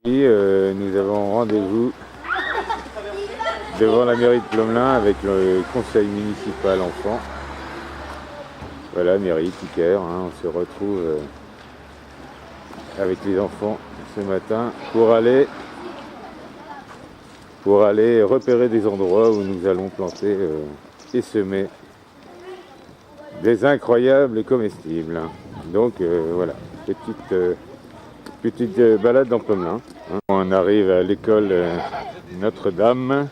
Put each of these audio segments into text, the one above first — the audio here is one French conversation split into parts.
Et nous avons rendez-vous devant la mairie de Plomelin avec le conseil municipal enfant. Voilà, mairie, Ticker, hein, on se retrouve avec les enfants ce matin pour aller repérer des endroits où nous allons planter et semer des incroyables comestibles. Donc voilà, petite balade dans Plomelin. Hein. On arrive à l'école Notre-Dame.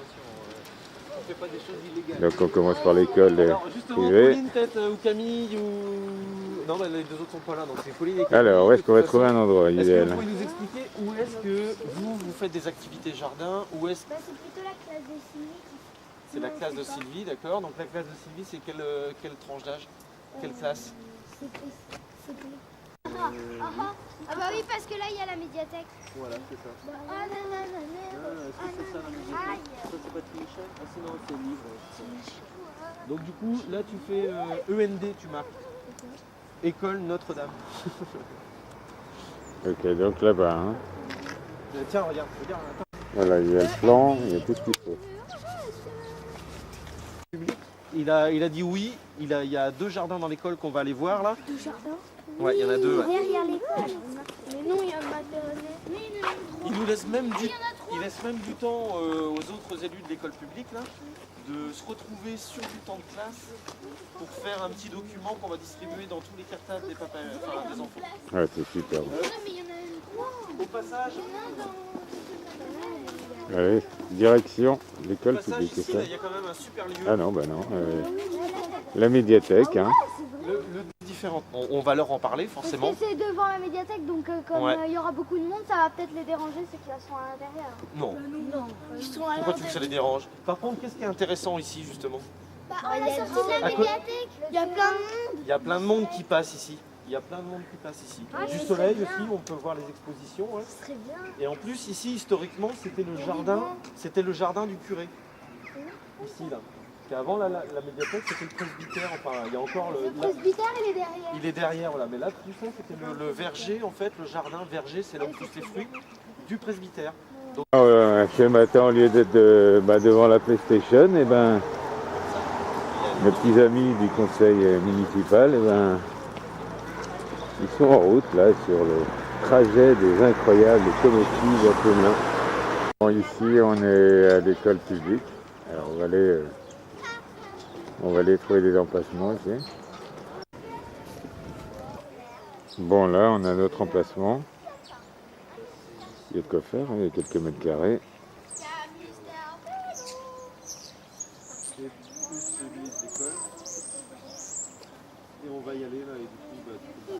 Donc on commence par l'école privée. Pauline peut-être, ou Camille, ou... Non, bah, les deux autres sont pas là, donc c'est Pauline et Camille. Alors, où est-ce qu'on va trouver un endroit idéal? Est-ce que vous pouvez nous expliquer où est-ce que vous faites des activités jardin? Où est-ce... C'est plutôt la classe de Sylvie. C'est la classe de Sylvie, d'accord. Donc la classe de Sylvie, c'est quelle tranche d'âge? Quelle classe? Ah bah oui, parce que là, il y a la médiathèque. Voilà, c'est ça. Ah non, non, non, Est-ce que c'est ça la médiathèque? Ça, c'est pas Timichel? Ah, sinon, c'est le livre. Donc du coup, là, tu fais END, tu marques. École Notre-Dame. Ok, donc là-bas. Hein. Tiens, regarde, attends. Voilà, il y a le plan, il y a tout ce qu'il faut. Il a dit oui, il y a 2 jardins dans l'école qu'on va aller voir là. 2 jardins? Ouais, il y en a 2. Ouais. Derrière l'école. Mais non, il y a un maternelle. Il nous laisse même du temps aux autres élus de l'école publique là, de se retrouver sur du temps de classe pour faire un petit document qu'on va distribuer dans tous les cartables des des enfants. Ouais, c'est super. Non, mais il y en a 3. Au passage, Allez, direction l'école publique, c'est ici, ça? il y a quand même un super lieu. Ah non, bah non. La médiathèque, hein. Le différent. On va leur en parler forcément. Parce que c'est devant la médiathèque, donc comme Ouais. il y aura beaucoup de monde, ça va peut-être les déranger ceux qui sont à l'intérieur. Non. Non, ils sont à Pourquoi tu veux que ça les dérange? Par contre, qu'est-ce qui est intéressant ici justement? Bah, à la sortie de la médiathèque, il y a plein de monde. Il y a plein de monde qui passe ici. Il y a plein de monde qui passe ici. Du soleil aussi, on peut voir les expositions. Ouais. Ce serait bien. Et en plus, ici, historiquement, c'était le jardin du curé. Ici, là. Et avant, la médiathèque, c'était le presbytère. Enfin, il y a encore Le presbytère, il est derrière. Il est derrière, voilà. Mais là, tout ça, c'était le verger, en fait. Le jardin verger, c'est là où poussent les fruits du presbytère. Donc, Ce matin, au lieu d'être devant la PlayStation, et ben, mes petits amis du conseil municipal, et ben, ils sont en route là sur le trajet des incroyables comestibles à Plomelin. Bon, ici, on est à l'école publique. Alors, on va aller trouver des emplacements ici. Bon, là, on a notre emplacement. Il y a de quoi faire, hein, il y a quelques mètres carrés. c'est plus celui d'école. Et on va y aller, là. Et du coup,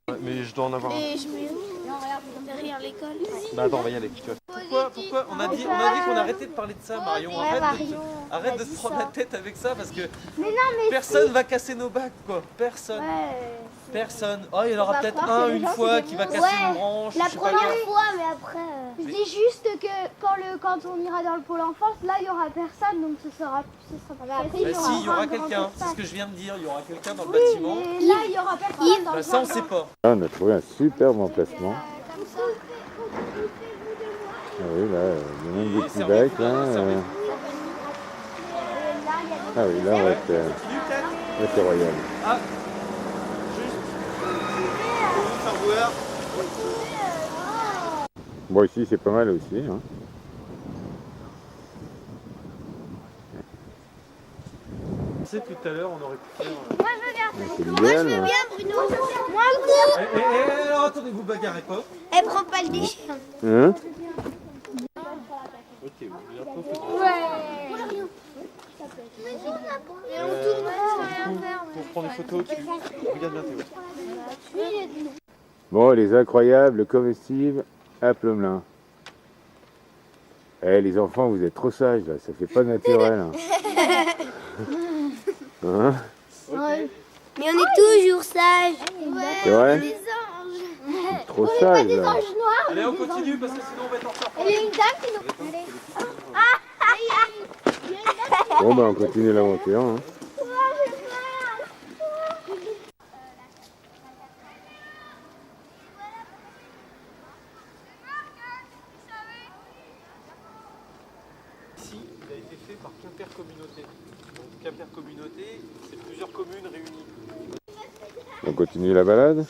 bah, mais je dois en avoir un. Et je mets où? Non, regarde, derrière l'école. Bah attends, on va y aller. Pourquoi on a dit qu'on arrêtait de parler de ça, Marion. Arrête de te prendre la tête avec ça parce que Mais non, mais personne va casser nos bacs, quoi. Personne. ouais. Personne. Oh, il y en aura va peut-être croire que un les une gens, fois c'est qui des va bons. casser Ouais, une branche. La je sais pas première quoi. fois, mais après. Je dis juste que quand on ira dans le pôle enfance, là il y aura personne, donc ce sera pas facile. Bah si, il y aura un grand quelqu'un. C'est espace. ce que je viens de dire. Il y aura quelqu'un dans le Oui, bâtiment. mais là il y aura personne dans Bah le ça, on jardin. sait pas. Là, on a trouvé un superbe emplacement. Comme ça. Ah oui, là, il y a même des Et petits servez-vous bacs. là, Là, servez-vous. Ah oui, là, on va être, Continue peut-être. là, c'est royal. Ah, juste. Pour vous faire voir. Bon, ici, c'est pas mal aussi. Hein. Tu sais, tout à l'heure, on aurait pu faire. Moi je veux bien. C'est l'idéal. Hein. Bruno. Moi cours. Alors attendez, vous bagarrez pas. Elle prend pas le déchet. Hein? Ok, vous voulez un peu. Ouais. Et on tourne sans rien faire. Pour prendre des photos, tu regardes bien Théo. Bon, les incroyables comestibles à Plomelin. Eh, les enfants, vous êtes trop sages, là. Ça fait pas naturel. Hein. Hein? Ok. Mais on est toujours sages. C'est vrai? Des anges. Trop sages, Des là. anges noirs. Allez, on continue parce que sinon on va être en retard. Il y a une dame qui nous. Bon, ben, on continue l'aventure. Hein. a été fait par Quimper Communauté. Donc Quimper Communauté, c'est plusieurs communes réunies. On continue la balade.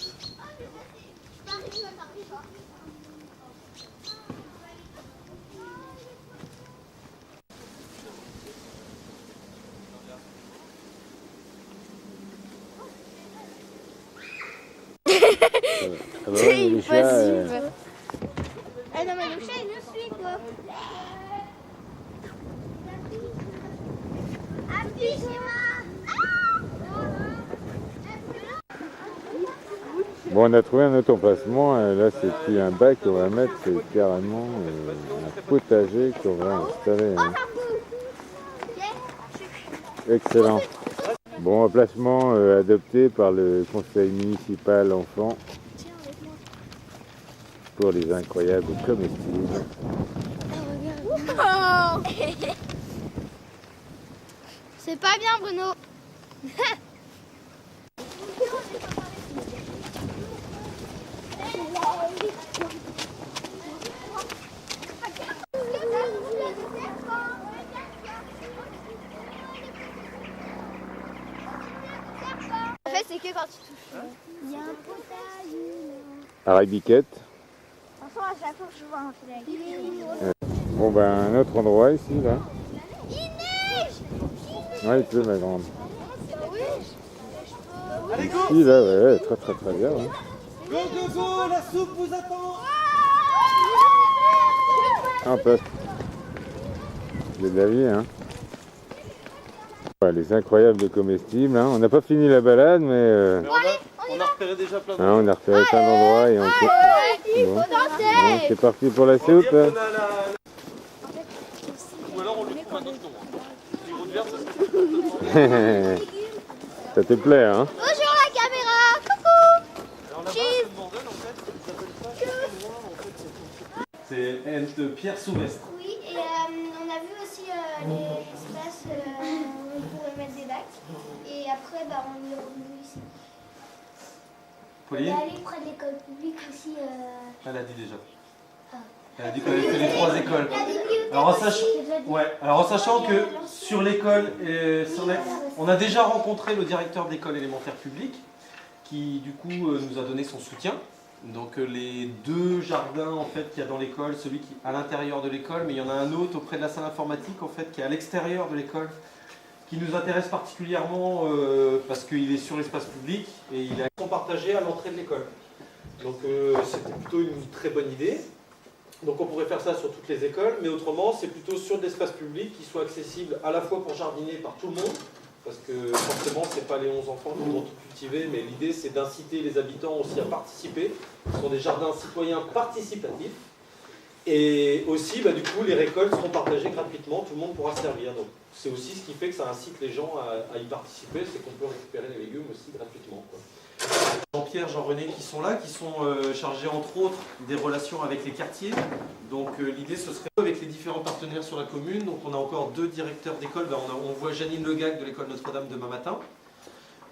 C'est impossible. Ah non, mais le chat, il nous suit, quoi. Bon, on a trouvé un autre emplacement. Là, c'est plus un bac qu'on va mettre, c'est carrément un potager qu'on va installer. Hein. Excellent. Bon, emplacement adopté par le conseil municipal enfant pour les incroyables comestibles. Oh. C'est pas bien, Bruno. En fait, c'est que quand tu touches. Il y a un potage. Arabiquette. Enfin, à chaque fois que je vois un flag. Bon, ben, un autre endroit ici, là. Il neige. Ouais, il pleut, ma grande. Oui. Allez, go! Si, là, ouais, très bien. Ouais. Go, go, go! La soupe vous attend! On passe. C'est de la vie, hein. Ouais, les incroyables comestibles, hein. On n'a pas fini la balade, mais On a repéré déjà plein de hein, on a repéré plein d'endroits et on Il Bon. faut Bon, danser. c'est parti pour la On dirait soupe. qu'on a Ou alors on lui trouve un autre nom. Hein. Du route verte, ça serait Ça te plaît, hein? Bonjour la caméra. Coucou. Alors là-bas, c'est une bordel en fait. Ils appellent ça, je sais plus loin, en fait, c'est de Pierre Souvestre. Oui, et on a vu aussi les espaces où on pourrait mettre des bacs. Et après, bah, on est revenu ici. On est Pauline, allé près de l'école publique aussi. elle a dit déjà. Ah. Elle a dit qu'on avait fait les 3 écoles. La bibliothèque Alors, en aussi, sachant, j'ai déjà dit. ouais, alors en sachant que sur l'école, on a déjà rencontré le directeur d'école élémentaire publique qui du coup nous a donné son soutien. Donc les 2 jardins en fait qu'il y a dans l'école, celui qui est à l'intérieur de l'école, mais il y en a un autre auprès de la salle informatique en fait qui est à l'extérieur de l'école, qui nous intéresse particulièrement parce qu'il est sur l'espace public et il est partagé à l'entrée de l'école. Donc c'était plutôt une très bonne idée. Donc on pourrait faire ça sur toutes les écoles, mais autrement c'est plutôt sur de l'espace public qui soit accessible à la fois pour jardiner par tout le monde, parce que forcément c'est pas les 11 enfants qui vont tout cultiver, mais l'idée c'est d'inciter les habitants aussi à participer. Ce sont des jardins citoyens participatifs. Et aussi, bah, du coup, les récoltes seront partagées gratuitement, tout le monde pourra se servir. Donc c'est aussi ce qui fait que ça incite les gens à y participer, c'est qu'on peut récupérer les légumes aussi gratuitement, quoi. Jean-Pierre, Jean-René qui sont là, qui sont chargés entre autres des relations avec les quartiers. Donc l'idée ce serait avec les différents partenaires sur la commune. Donc on a encore 2 directeurs d'école. Ben, on voit Janine Legac de l'école Notre-Dame demain matin.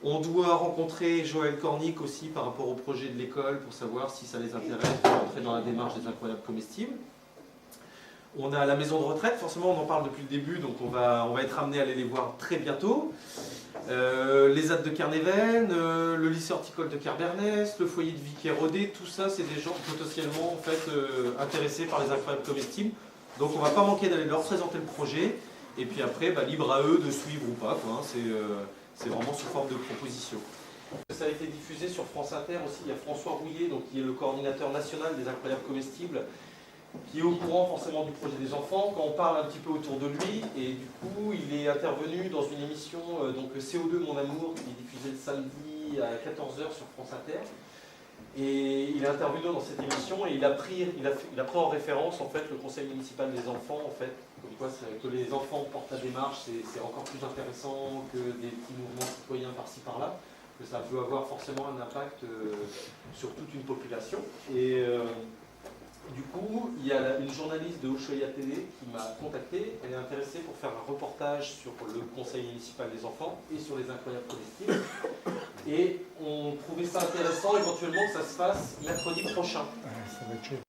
On doit rencontrer Joël Cornic aussi par rapport au projet de l'école pour savoir si ça les intéresse de rentrer dans la démarche des incroyables comestibles. On a la maison de retraite, forcément on en parle depuis le début, donc on va être amené à aller les voir très bientôt. Les ZAD de Carnéven, le lycée horticole de Kerbernès, le foyer de Vic-et-Rodé, tout ça c'est des gens potentiellement en fait, intéressés par les incroyables comestibles. Donc on ne va pas manquer d'aller leur présenter le projet, et puis après bah, libre à eux de suivre ou pas, quoi, hein, c'est vraiment sous forme de proposition. Ça a été diffusé sur France Inter aussi, il y a François Rouillet, donc, qui est le coordinateur national des incroyables comestibles, qui est au courant forcément du projet des enfants, quand on parle un petit peu autour de lui, et du coup il est intervenu dans une émission, donc CO2 Mon Amour, qui est diffusée le samedi à 14h sur France Inter, et il est intervenu dans cette émission et il a pris en référence en fait le conseil municipal des enfants, en fait, comme quoi que les enfants portent la démarche, c'est encore plus intéressant que des petits mouvements citoyens par-ci par-là, que ça peut avoir forcément un impact sur toute une population. Et du coup, il y a une journaliste de Ushuaïa Télé qui m'a contacté. Elle est intéressée pour faire un reportage sur le conseil municipal des enfants et sur les incroyables comestibles. Et on trouvait ça intéressant éventuellement que ça se fasse mercredi prochain. Ça va être chaud.